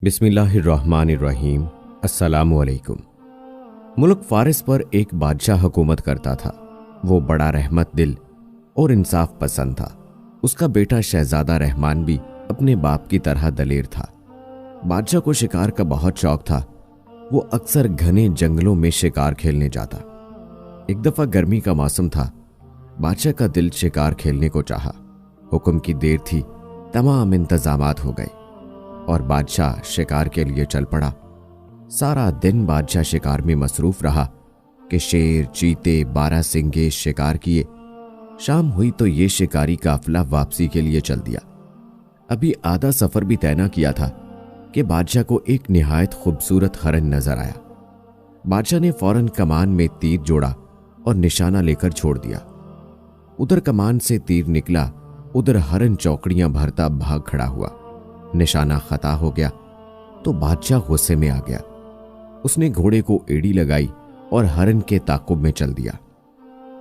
बिस्मिल्लाहिर्रहमानिर्रहीम। अस्सलामुअलैकुम। मुल्क फारिस पर एक बादशाह हुकूमत करता था। वो बड़ा रहमत दिल और इंसाफ पसंद था। उसका बेटा शहजादा रहमान भी अपने बाप की तरह दलेर था। बादशाह को शिकार का बहुत शौक था। वो अक्सर घने जंगलों में शिकार खेलने जाता। एक दफा गर्मी का मौसम था। बादशाह का दिल शिकार खेलने को चाहा। हुक्म की देर थी, तमाम इंतजामात हो गए और बादशाह शिकार के लिए चल पड़ा। सारा दिन बादशाह शिकार में मसरूफ रहा कि शेर, चीते, बारहसिंगे शिकार किए। शाम हुई तो ये शिकारी काफिला वापसी के लिए चल दिया। अभी आधा सफर भी तय न किया था कि बादशाह को एक निहायत खूबसूरत हरन नजर आया। बादशाह ने फौरन कमान में तीर जोड़ा और निशाना लेकर छोड़ दिया। उधर कमान से तीर निकला, उधर हरन चौकड़ियां भरता भाग खड़ा हुआ। निशाना खता हो गया तो बादशाह गुस्से में आ गया। उसने घोड़े को एड़ी लगाई और हरन के ताकुब में चल दिया।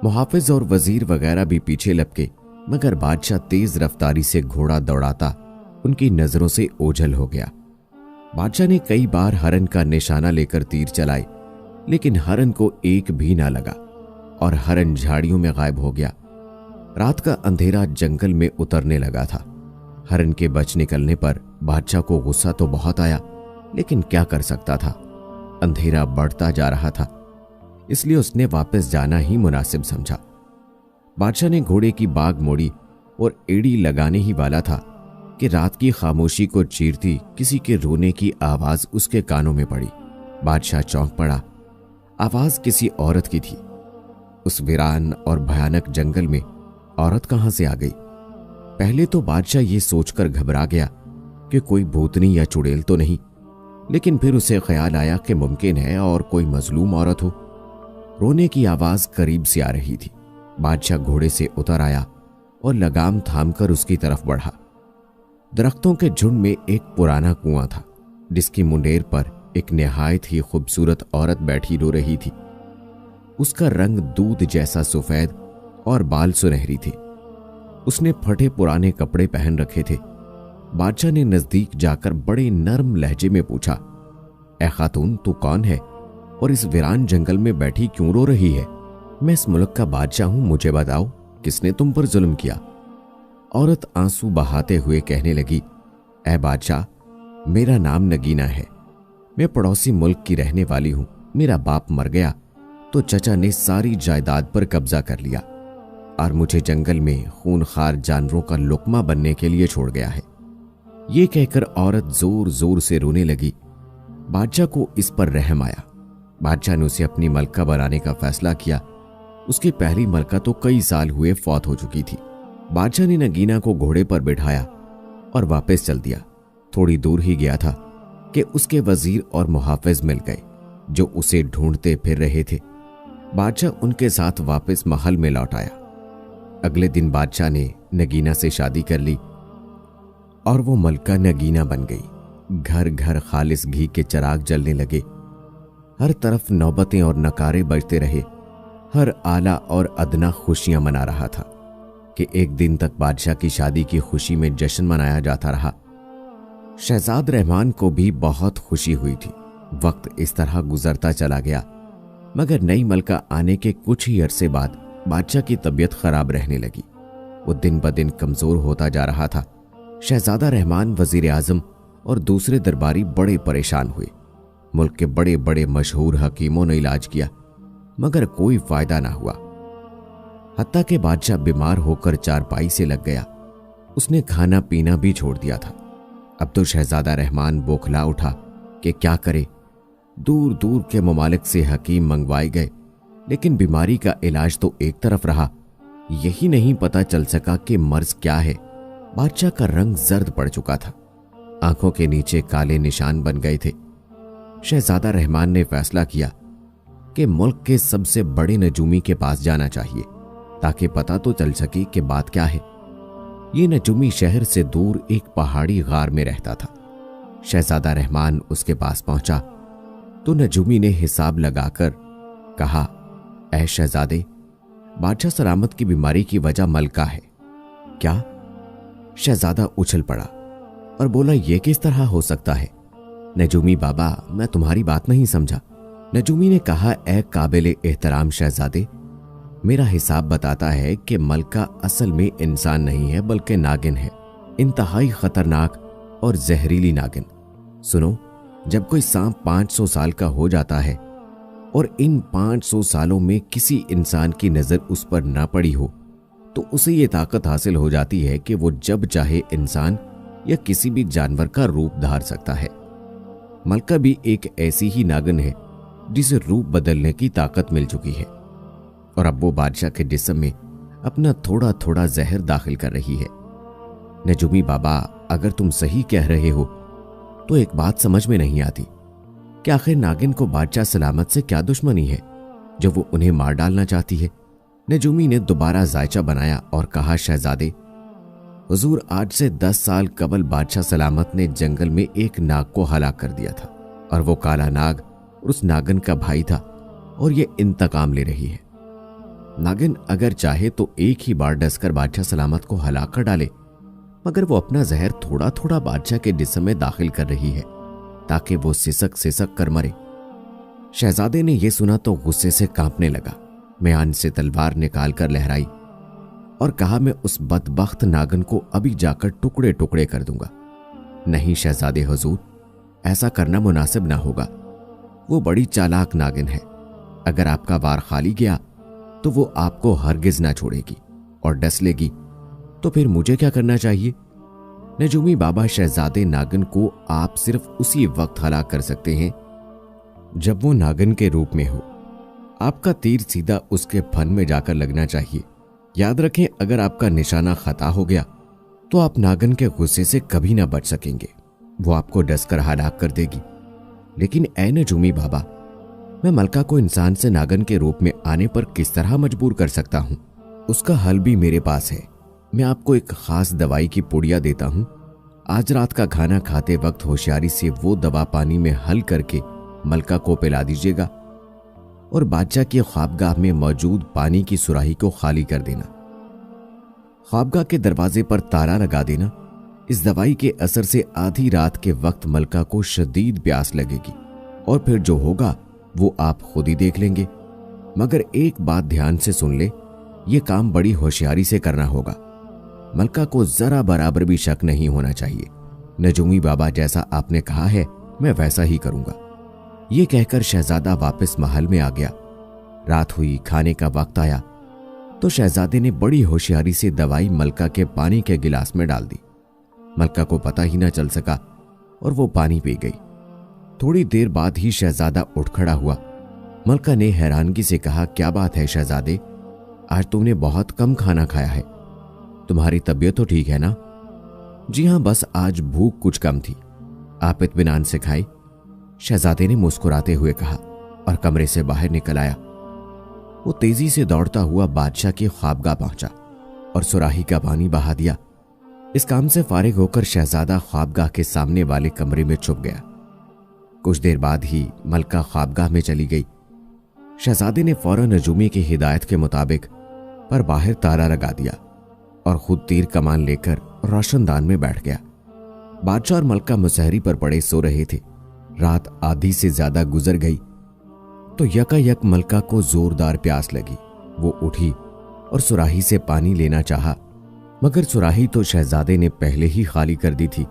मुहाफिज और वजीर वगैरह भी पीछे लपके, मगर बादशाह तेज रफ्तारी से घोड़ा दौड़ाता उनकी नजरों से ओझल हो गया। बादशाह ने कई बार हरन का निशाना लेकर तीर चलाए, लेकिन हरन को एक भी ना लगा और हरन झाड़ियों में गायब हो गया। रात का अंधेरा जंगल में उतरने लगा था। हरन के बच निकलने पर बादशाह को गुस्सा तो बहुत आया, लेकिन क्या कर सकता था। अंधेरा बढ़ता जा रहा था, इसलिए उसने वापस जाना ही मुनासिब समझा। बादशाह ने घोड़े की बाग मोड़ी और एड़ी लगाने ही वाला था कि रात की खामोशी को चीरती किसी के रोने की आवाज उसके कानों में पड़ी। बादशाह चौंक पड़ा। आवाज किसी औरत की थी। उस वीरान और भयानक जंगल में औरत कहां से आ गई? पहले तो बादशाह ये सोचकर घबरा गया कि कोई भूतनी या चुड़ैल तो नहीं, लेकिन फिर उसे ख्याल आया कि मुमकिन है और कोई मजलूम औरत हो। रोने की आवाज करीब से आ रही थी। बादशाह घोड़े से उतर आया और लगाम थामकर उसकी तरफ बढ़ा। दरख्तों के झुंड में एक पुराना कुआं था, जिसकी मुंडेर पर एक निहायत ही खूबसूरत औरत बैठी रो रही थी। उसका रंग दूध जैसा सफेद और बाल सुनहरी थे। उसने फटे पुराने कपड़े पहन रखे थे। बादशाह ने नजदीक जाकर बड़े नर्म लहजे में पूछा, ए खातून, तू कौन है और इस वीरान जंगल में बैठी क्यों रो रही है? मैं इस मुल्क का बादशाह हूं, मुझे बताओ, किसने तुम पर जुल्म किया? औरत आंसू बहाते हुए कहने लगी, ए बादशाह, मेरा नाम नगीना है। मैं पड़ोसी मुल्क की रहने वाली हूं। मेरा बाप मर गया तो चचा ने सारी जायदाद पर कब्जा कर लिया और मुझे जंगल में खूनखार जानवरों का लुकमा बनने के लिए छोड़ गया है। ये कहकर औरत जोर जोर से रोने लगी। बादशाह को इस पर रहम आया। बादशाह ने उसे अपनी मलका बनाने का फैसला किया। उसकी पहली मलका तो कई साल हुए फौत हो चुकी थी। बादशाह ने नगीना को घोड़े पर बिठाया और वापस चल दिया। थोड़ी दूर ही गया था कि उसके वजीर और मुहाफिज मिल गए, जो उसे ढूंढते फिर रहे थे। बादशाह उनके साथ वापस महल में लौट आया। अगले दिन बादशाह ने नगीना से शादी कर ली और वो मलका नगीना बन गई। घर घर खालिस घी के चिराग जलने लगे। हर तरफ नौबतें और नकारे बजते रहे। हर आला और अदना खुशियां मना रहा था कि एक दिन तक बादशाह की शादी की खुशी में जश्न मनाया जाता रहा। शहजाद रहमान को भी बहुत खुशी हुई थी। वक्त इस तरह गुजरता चला गया, मगर नई मलका आने के कुछ ही अरसे बाद बादशाह की तबीयत खराब रहने लगी। वो दिन ब दिन कमजोर होता जा रहा था। शहजादा रहमान, वजीर आजम और दूसरे दरबारी बड़े परेशान हुए। मुल्क के बड़े बड़े मशहूर हकीमों ने इलाज किया, मगर कोई फायदा ना हुआ। हत्ता के बादशाह बीमार होकर चारपाई से लग गया। उसने खाना पीना भी छोड़ दिया था। अब तो शहजादा रहमान बौखला उठा कि क्या करे। दूर दूर के ममालिक से हकीम मंगवाए गए, लेकिन बीमारी का इलाज तो एक तरफ रहा। यही नहीं पता चल सका कि मर्ज क्या है। बादशाह का रंग जर्द पड़ चुका था। आंखों के नीचे काले निशान बन गए थे। शहजादा रहमान ने फैसला किया कि मुल्क के सबसे बड़े नजूमी के पास जाना चाहिए, ताकि पता तो चल सके कि बात क्या है। ये नजूमी शहर से दूर एक पहाड़ी गार में रहता था। शहजादा रहमान उसके पास पहुंचा तो नजूमी ने हिसाब लगाकर कहा, ऐ शहजादे, बादशाह सलामत की बीमारी की वजह मलका है। क्या? शहजादा उछल पड़ा और बोला, यह किस तरह हो सकता है? नजूमी बाबा, मैं तुम्हारी बात नहीं समझा। नजूमी ने कहा, ए काबिल एहतराम शहजादे, मेरा हिसाब बताता है कि मलका असल में इंसान नहीं है बल्कि नागिन है, इंतहाई खतरनाक और जहरीली नागिन। सुनो, जब कोई सांप 500 साल का हो जाता है और इन 500 सालों में किसी इंसान की नजर उस पर ना पड़ी हो, तो उसे ये ताकत हासिल हो जाती है कि वो जब चाहे इंसान या किसी भी जानवर का रूप धार सकता है। मलका भी एक ऐसी ही नागिन है जिसे रूप बदलने की ताकत मिल चुकी है और अब वो बादशाह के जिस्म में अपना थोड़ा थोड़ा जहर दाखिल कर रही है। नजूमी बाबा, अगर तुम सही कह रहे हो तो एक बात समझ में नहीं आती कि आखिर नागिन को बादशाह सलामत से क्या दुश्मनी है जो वो उन्हें मार डालना चाहती है। नजूमी ने दोबारा जायचा बनाया और कहा, शहजादे, हुजूर, आज से 10 साल कबल बादशाह सलामत ने जंगल में एक नाग को हलाक कर दिया था और वो काला नाग उस नागिन का भाई था और ये इंतकाम ले रही है। नागिन अगर चाहे तो एक ही बार डसकर बादशाह सलामत को हलाक कर डाले, मगर वो अपना जहर थोड़ा थोड़ा बादशाह के जिस्म में दाखिल कर रही है ताकि वो सिसक सिसक कर मरे। शहजादे ने यह सुना तो गुस्से से कांपने लगा। म्यान से तलवार निकाल कर लहराई और कहा, मैं उस बदबख्त नागिन को अभी जाकर टुकड़े टुकड़े कर दूंगा। नहीं शहजादे हुजूर, ऐसा करना मुनासिब ना होगा। वो बड़ी चालाक नागिन है। अगर आपका वार खाली गया तो वो आपको हरगिज ना छोड़ेगी और डस लेगी। तो फिर मुझे क्या करना चाहिए? नजूमी बाबा, शहजादे नागिन को आप सिर्फ उसी वक्त हलाक कर सकते हैं जब वो नागिन के रूप में हो। आपका तीर सीधा उसके फन में जाकर लगना चाहिए। याद रखें, अगर आपका निशाना खता हो गया तो आप नागिन के गुस्से से कभी ना बच सकेंगे। वो आपको डसकर हलाक कर देगी। लेकिन ऐ नजूमी बाबा, मैं मलका को इंसान से नागिन के रूप में आने पर किस तरह मजबूर कर सकता हूं? उसका हल भी मेरे पास है। मैं आपको एक खास दवाई की पुड़िया देता हूं। आज रात का खाना खाते वक्त होशियारी से वो दवा पानी में हल करके मलका को पिला दीजिएगा और बादशाह की ख्वाबगाह में मौजूद पानी की सुराही को खाली कर देना। ख्वाबगाह के दरवाजे पर ताला लगा देना। इस दवाई के असर से आधी रात के वक्त मलका को शदीद प्यास लगेगी और फिर जो होगा वो आप खुद ही देख लेंगे। मगर एक बात ध्यान से सुन ले, ये काम बड़ी होशियारी से करना होगा। मलका को जरा बराबर भी शक नहीं होना चाहिए। नजूमी बाबा, जैसा आपने कहा है मैं वैसा ही करूंगा। ये कहकर शहजादा वापस महल में आ गया। रात हुई, खाने का वक्त आया तो शहजादे ने बड़ी होशियारी से दवाई मलका के पानी के गिलास में डाल दी। मलका को पता ही ना चल सका और वो पानी पी गई। थोड़ी देर बाद ही शहजादा उठ खड़ा हुआ। मलका ने हैरानगी से कहा, क्या बात है शहजादे, आज तुमने बहुत कम खाना खाया है। तुम्हारी तबीयत तो ठीक है ना? जी हाँ, बस आज भूख कुछ कम थी। आप इत्मीनान से खाए, शहजादे ने मुस्कुराते हुए कहा और कमरे से बाहर निकल आया। वो तेजी से दौड़ता हुआ बादशाह की ख्वाबगाह पहुंचा और सुराही का पानी बहा दिया। इस काम से फारिग होकर शहजादा ख्वाबगाह के सामने वाले कमरे में छुप गया। कुछ देर बाद ही मलका ख्वाबगाह में चली गई। शहजादे ने फौरन नजूमी की हिदायत के मुताबिक पर बाहर ताला लगा दिया और खुद तीर कमान लेकर रोशनदान में बैठ गया। बादशाह और मलका मुसहरी पर पड़े सो रहे थे। रात आधी से ज्यादा गुजर गई तो यकायक मलका को जोरदार प्यास लगी। वो उठी और सुराही से पानी लेना चाहा, मगर सुराही तो शहजादे ने पहले ही खाली कर दी थी।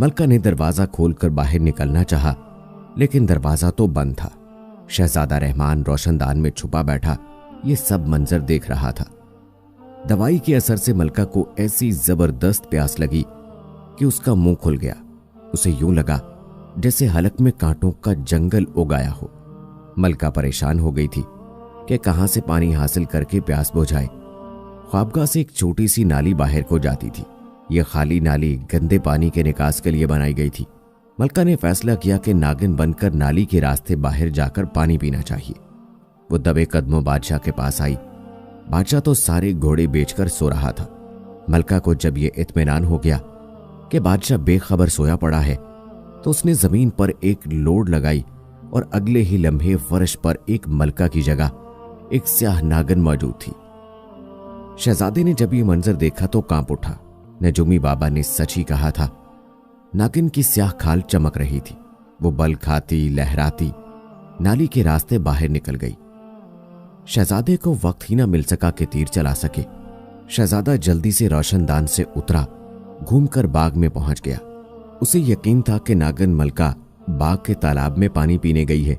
मलका ने दरवाजा खोलकर बाहर निकलना चाहा, लेकिन दरवाजा तो बंद था। शहजादा रहमान रोशनदान में छुपा बैठा ये सब मंजर देख रहा था। दवाई के असर से मलका को ऐसी जबरदस्त प्यास लगी कि उसका मुंह खुल गया। उसे यूं लगा जैसे हलक में कांटों का जंगल उगाया हो। मलका परेशान हो गई थी कि कहां से पानी हासिल करके प्यास बुझाए। ख्वाबगाह से एक छोटी सी नाली बाहर को जाती थी। यह खाली नाली गंदे पानी के निकास के लिए बनाई गई थी। मलका ने फैसला किया कि नागिन बनकर नाली के रास्ते बाहर जाकर पानी पीना चाहिए। वो दबे कदमों बादशाह के पास आई। बादशाह तो सारे घोड़े बेचकर सो रहा था। मलका को जब यह इत्मीनान हो गया कि बादशाह बेखबर सोया पड़ा है तो उसने जमीन पर एक लोड लगाई और अगले ही लम्हे फर्श पर एक मलका की जगह एक स्याह नागिन मौजूद थी। शहजादे ने जब ये मंजर देखा तो कांप उठा। नजूमी बाबा ने सच ही कहा था। नागिन की स्याह खाल चमक रही थी वो बल खाती लहराती नाली के रास्ते बाहर निकल गई। शहजादे को वक्त ही ना मिल सका कि तीर चला सके। शहजादा जल्दी से रोशनदान से उतरा, घूमकर बाग में पहुंच गया। उसे यकीन था कि नागन मलका बाग के तालाब में पानी पीने गई है।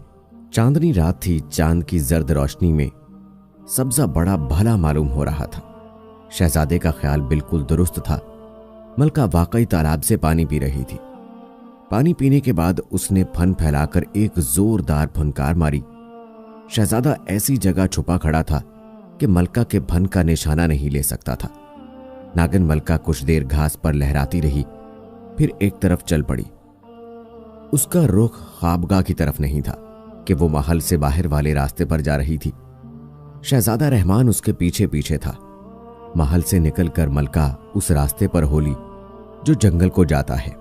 चांदनी रात थी। चांद की जर्द रोशनी में सब्जा बड़ा भला मालूम हो रहा था। शहजादे का ख्याल बिल्कुल दुरुस्त था। मलका वाकई तालाब से पानी पी रही थी। पानी पीने के बाद उसने फन फैलाकर एक जोरदार फनकार मारी। शहजादा ऐसी जगह छुपा खड़ा था कि मलका के फन का निशाना नहीं ले सकता था। नागन मलका कुछ देर घास पर लहराती रही, फिर एक तरफ चल पड़ी। उसका रुख ख्वाबगाह की तरफ नहीं था कि वो महल से बाहर वाले रास्ते पर जा रही थी। शहजादा रहमान उसके पीछे पीछे था। महल से निकलकर मलका उस रास्ते पर होली जो जंगल को जाता है।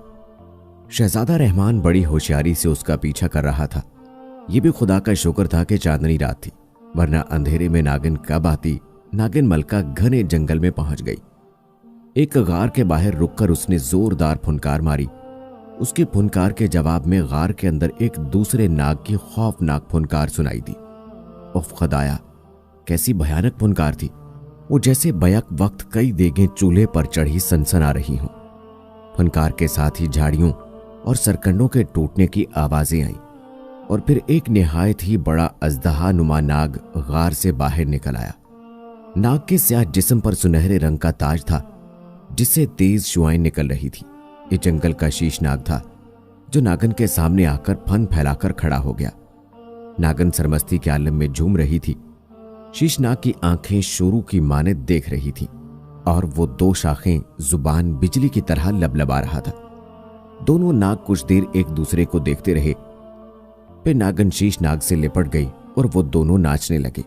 शहजादा रहमान बड़ी होशियारी से उसका पीछा कर रहा था। यह भी खुदा का शुक्र था कि चांदनी रात थी, वरना अंधेरे में नागिन कब आती। नागिन मलका घने जंगल में पहुंच गई। एक गार के बाहर रुककर उसने जोरदार फुनकार मारी। उसकी फुनकार के जवाब में गार के अंदर एक दूसरे नाग की खौफनाक फुनकार सुनाई दी। उफ खुदाया, कैसी भयानक फुनकार थी। वो जैसे बैक वक्त कई देगें चूल्हे पर चढ़ी सनसन आ रही हों। फुनकार के साथ ही झाड़ियों और सरकंडों के टूटने की आवाजें आईं और फिर एक निहायत ही बड़ा अजदहा नुमा नाग गार से बाहर निकल आया। नाग के स्याह जिस्म पर सुनहरे रंग का ताज था जिससे तेज शुआएं निकल रही थी। ये जंगल का शीश नाग था जो नागन के सामने आकर फन फैलाकर खड़ा हो गया। नागन सरमस्ती के आलम में झूम रही थी। शीशनाग की आंखें शुरू की माने देख रही थी और वो दो शाखें जुबान बिजली की तरह लबलबा रहा था। दोनों नाग कुछ देर एक दूसरे को देखते रहे, फिर नागन शीशनाग से लिपट गई और वो दोनों नाचने लगे।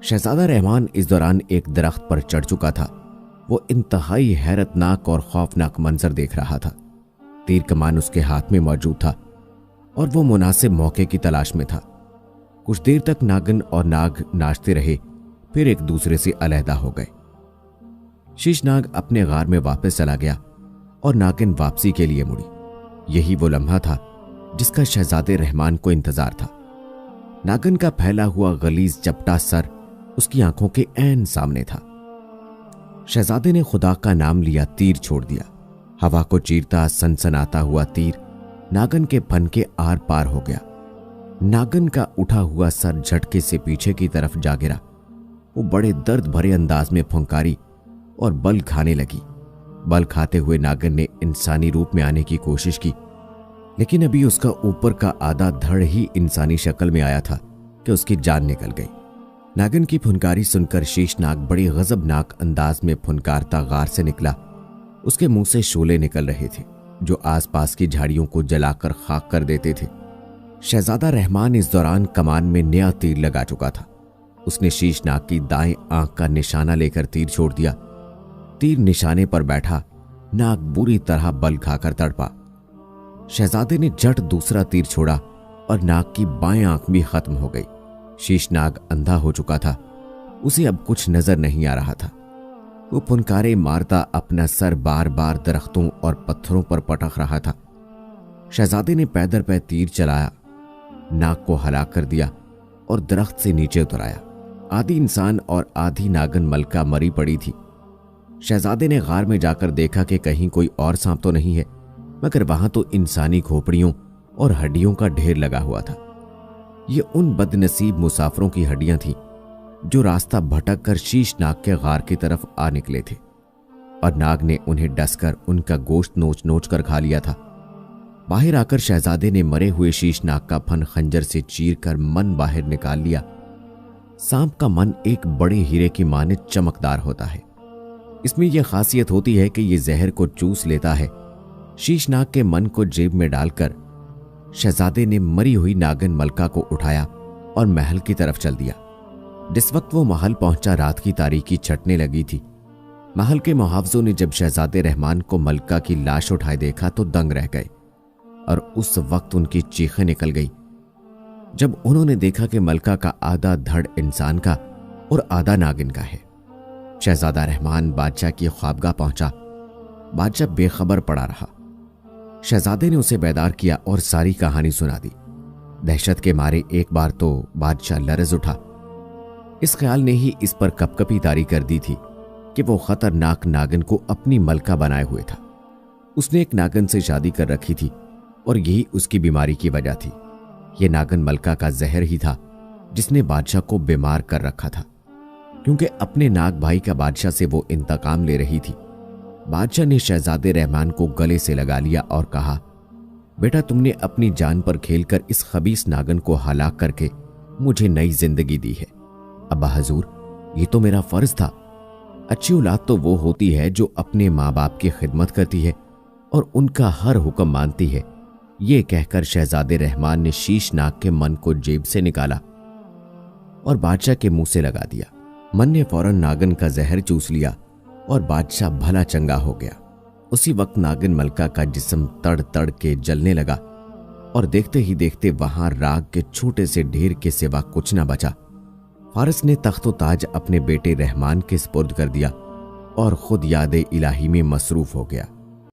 शहजादा रहमान इस दौरान एक दरख्त पर चढ़ चुका था। वो इंतहाई हैरतनाक और खौफनाक मंजर देख रहा था। तीर कमान उसके हाथ में मौजूद था और वो मुनासिब मौके की तलाश में था। कुछ देर तक नागन और नाग नाचते रहे, फिर एक दूसरे से अलहदा हो गए। शीशनाग अपने गार में वापस चला गया और नागिन वापसी के लिए मुड़ी। यही वो लम्हा था जिसका शहजादे रहमान को इंतजार था। नागिन का फैला हुआ गलीज चपटा सर उसकी आंखों के ऐन सामने था। शहजादे ने खुदा का नाम लिया, तीर छोड़ दिया। हवा को चीरता सनसनाता हुआ तीर नागिन के फन के आर पार हो गया। नागिन का उठा हुआ सर झटके से पीछे की तरफ जा गिरा। वो बड़े दर्द भरे अंदाज में फुंकारी और बल खाने लगी। बल खाते हुए नागिन ने इंसानी रूप में आने की कोशिश की, लेकिन अभी उसका ऊपर का आधा धड़ ही इंसानी शक्ल में आया था कि उसकी जान निकल गई। नागिन की फुनकारी सुनकर शीशनाग बड़ी गजबनाक अंदाज में फुनकारता गार से निकला। उसके मुंह से शोले निकल रहे थे जो आसपास की झाड़ियों को जलाकर खाक कर देते थे। शहजादा रहमान इस दौरान कमान में नया तीर लगा चुका था। उसने शीशनाग की दाएं आंख का निशाना लेकर तीर छोड़ दिया। तीर निशाने पर बैठा, नाग बुरी तरह बल खाकर तड़पा। शहजादे ने झट दूसरा तीर छोड़ा और नाग की बाएं आंख भी खत्म हो गई। शीशनाग अंधा हो चुका था, उसे अब कुछ नजर नहीं आ रहा था। वो फुनकारे मारता अपना सर बार बार दरख्तों और पत्थरों पर पटक रहा था। शहजादे ने पैदर पै तीर चलाया, नाग को हलाक कर दिया और दरख्त से नीचे उतराया। आधी इंसान और आधी नागन मलका मरी पड़ी थी। शहजादे ने गार में जाकर देखा कि कहीं कोई और सांप तो नहीं है, मगर वहां तो इंसानी खोपड़ियों और हड्डियों का ढेर लगा हुआ था। ये उन बदनसीब मुसाफिरों की हड्डियां थीं जो रास्ता भटक कर शीशनाग के गार की तरफ आ निकले थे और नाग ने उन्हें डसकर उनका गोश्त नोच नोच कर खा लिया था। बाहर आकर शहजादे ने मरे हुए शीशनाग का फन खंजर से चीर कर मन बाहर निकाल लिया। सांप का मन एक बड़े हीरे की मानित चमकदार होता है। इसमें यह खासियत होती है कि यह जहर को चूस लेता है। शीशनाग के मन को जेब में डालकर शहजादे ने मरी हुई नागिन मलका को उठाया और महल की तरफ चल दिया। जिस वक्त वो महल पहुंचा, रात की तारीकी छटने लगी थी। महल के मुहावजों ने जब शहजादे रहमान को मलका की लाश उठाए देखा तो दंग रह गए और उस वक्त उनकी चीखें निकल गई जब उन्होंने देखा कि मलका का आधा धड़ इंसान का और आधा नागिन का है। शहजादा रहमान बादशाह की ख्वाबगाह पहुंचा। बादशाह बेखबर पड़ा रहा। शहजादे ने उसे बेदार किया और सारी कहानी सुना दी। दहशत के मारे एक बार तो बादशाह लरज उठा। इस ख्याल ने ही इस पर कपकपी तारी कर दी थी कि वो खतरनाक नागिन को अपनी मलका बनाए हुए था। उसने एक नागिन से शादी कर रखी थी और यही उसकी बीमारी की वजह थी। यह नागिन मलका का जहर ही था जिसने बादशाह को बीमार कर रखा था। क्योंकि अपने नाग भाई का बादशाह से वो इंतकाम ले रही थी, बादशाह ने शहजादे रहमान को गले से लगा लिया और कहा, बेटा तुमने अपनी जान पर खेलकर इस खबीस नागिन को हलाक करके मुझे नई जिंदगी दी है। अब्बा हजूर, ये तो मेरा फर्ज था। अच्छी औलाद तो वो होती है जो अपने माँ बाप की खिदमत करती है और उनका हर हुक्म मानती है। ये कहकर शहजादे रहमान ने शीश नाग के मन को जेब से निकाला और बादशाह के मुंह से लगा दिया। मन ने फौरन नागिन का जहर चूस लिया और बादशाह भला चंगा हो गया। उसी वक्त नागिन मलका का जिस्म तड़ तड़ के जलने लगा और देखते ही देखते वहां राग के छोटे से ढेर के सिवा कुछ न बचा। फारिस ने तख्तो ताज अपने बेटे रहमान के स्पुर्द कर दिया और खुद याद इलाही में मसरूफ हो गया।